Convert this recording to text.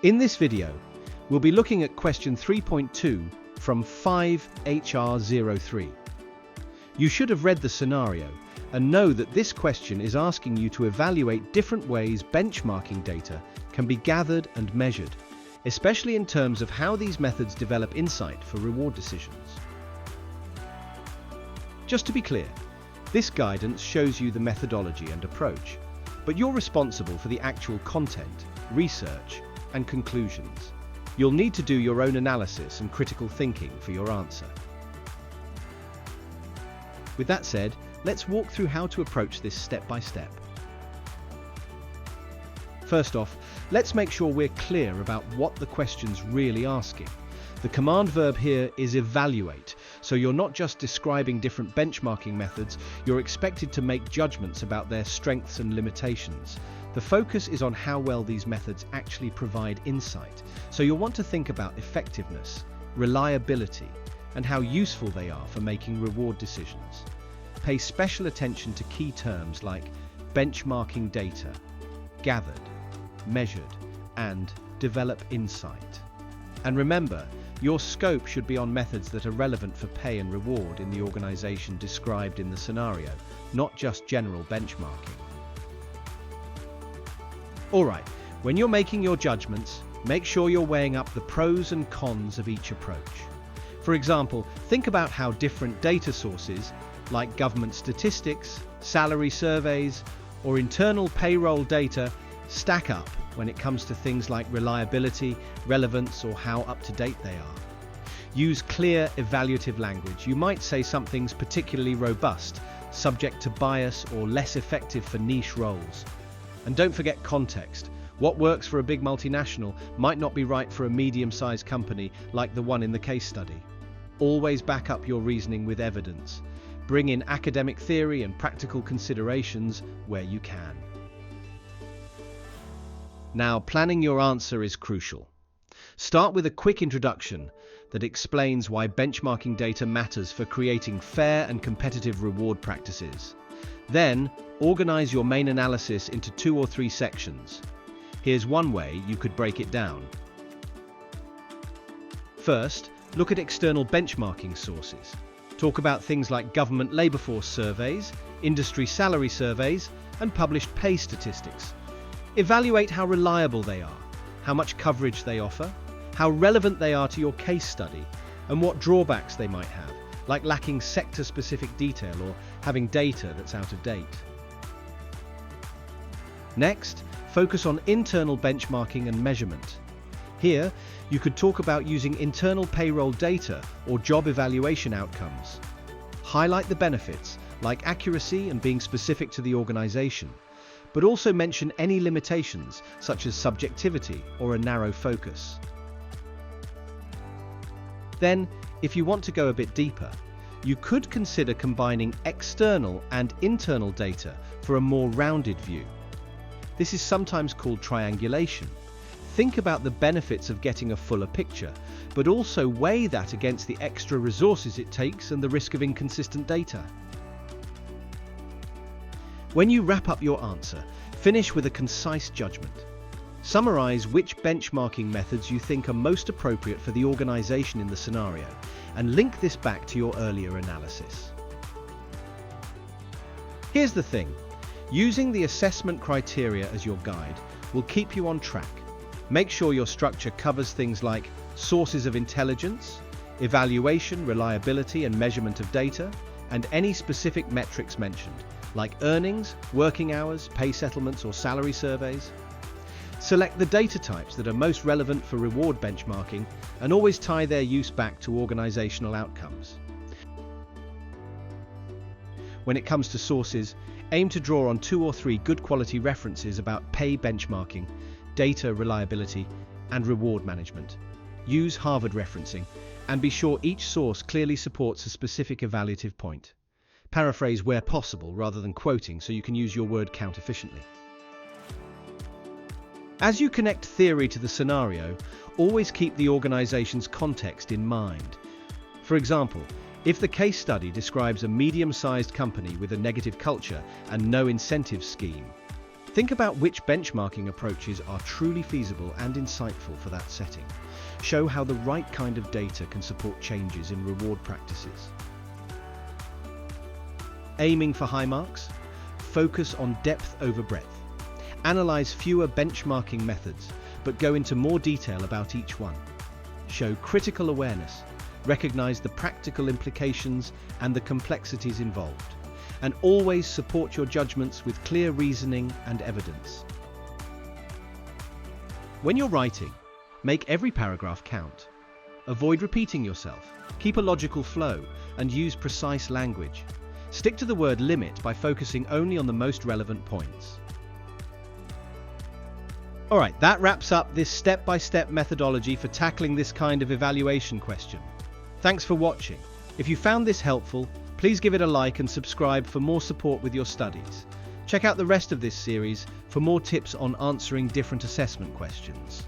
In this video, we'll be looking at question 3.2 from 5HR03. You should have read the scenario and know that this question is asking you to evaluate different ways benchmarking data can be gathered and measured, especially in terms of how these methods develop insight for reward decisions. Just to be clear, this guidance shows you the methodology and approach, but you're responsible for the actual content, research, and conclusions. You'll need to do your own analysis and critical thinking for your answer. With that said, let's walk through how to approach this step by step. First off, let's make sure we're clear about what the question's really asking. The command verb here is evaluate, so you're not just describing different benchmarking methods, you're expected to make judgments about their strengths and limitations. The focus is on how well these methods actually provide insight, so you'll want to think about effectiveness, reliability, and how useful they are for making reward decisions. Pay special attention to key terms like benchmarking data, gathered, measured, and develop insight. And remember, your scope should be on methods that are relevant for pay and reward in the organization described in the scenario, not just general benchmarking. Alright, when you're making your judgments, make sure you're weighing up the pros and cons of each approach. For example, think about how different data sources, like government statistics, salary surveys, or internal payroll data, stack up when it comes to things like reliability, relevance, or how up-to-date they are. Use clear, evaluative language. You might say something's particularly robust, subject to bias, or less effective for niche roles. And don't forget context. What works for a big multinational might not be right for a medium-sized company like the one in the case study. Always back up your reasoning with evidence. Bring in academic theory and practical considerations where you can. Now, planning your answer is crucial. Start with a quick introduction that explains why benchmarking data matters for creating fair and competitive reward practices. Then, organize your main analysis into 2 or 3 sections. Here's one way you could break it down. First, look at external benchmarking sources. Talk about things like government labor force surveys, industry salary surveys, and published pay statistics. Evaluate how reliable they are, how much coverage they offer, how relevant they are to your case study, and what drawbacks they might have, like lacking sector-specific detail or having data that's out of date. Next, focus on internal benchmarking and measurement. Here, you could talk about using internal payroll data or job evaluation outcomes. Highlight the benefits, like accuracy and being specific to the organization, but also mention any limitations, such as subjectivity or a narrow focus. Then, if you want to go a bit deeper, you could consider combining external and internal data for a more rounded view. This is sometimes called triangulation. Think about the benefits of getting a fuller picture, but also weigh that against the extra resources it takes and the risk of inconsistent data. When you wrap up your answer, finish with a concise judgment. Summarize which benchmarking methods you think are most appropriate for the organization in the scenario, and link this back to your earlier analysis. Here's the thing. Using the assessment criteria as your guide will keep you on track. Make sure your structure covers things like sources of intelligence, evaluation, reliability, and measurement of data, and any specific metrics mentioned, like earnings, working hours, pay settlements, or salary surveys. Select the data types that are most relevant for reward benchmarking and always tie their use back to organizational outcomes. When it comes to sources, aim to draw on 2 or 3 good quality references about pay benchmarking, data reliability, and reward management. Use Harvard referencing, and be sure each source clearly supports a specific evaluative point. Paraphrase where possible rather than quoting so you can use your word count efficiently. As you connect theory to the scenario, always keep the organization's context in mind. For example, if the case study describes a medium-sized company with a negative culture and no incentive scheme, Think about which benchmarking approaches are truly feasible and insightful for that setting. Show how the right kind of data can support changes in reward practices. Aiming for high marks? Focus on depth over breadth. Analyze fewer benchmarking methods, but go into more detail about each one. Show critical awareness, recognize the practical implications and the complexities involved, and always support your judgments with clear reasoning and evidence. When you're writing, make every paragraph count. Avoid repeating yourself, keep a logical flow, and use precise language. Stick to the word limit by focusing only on the most relevant points. Alright, that wraps up this step-by-step methodology for tackling this kind of evaluation question. Thanks for watching. If you found this helpful, please give it a like and subscribe for more support with your studies. Check out the rest of this series for more tips on answering different assessment questions.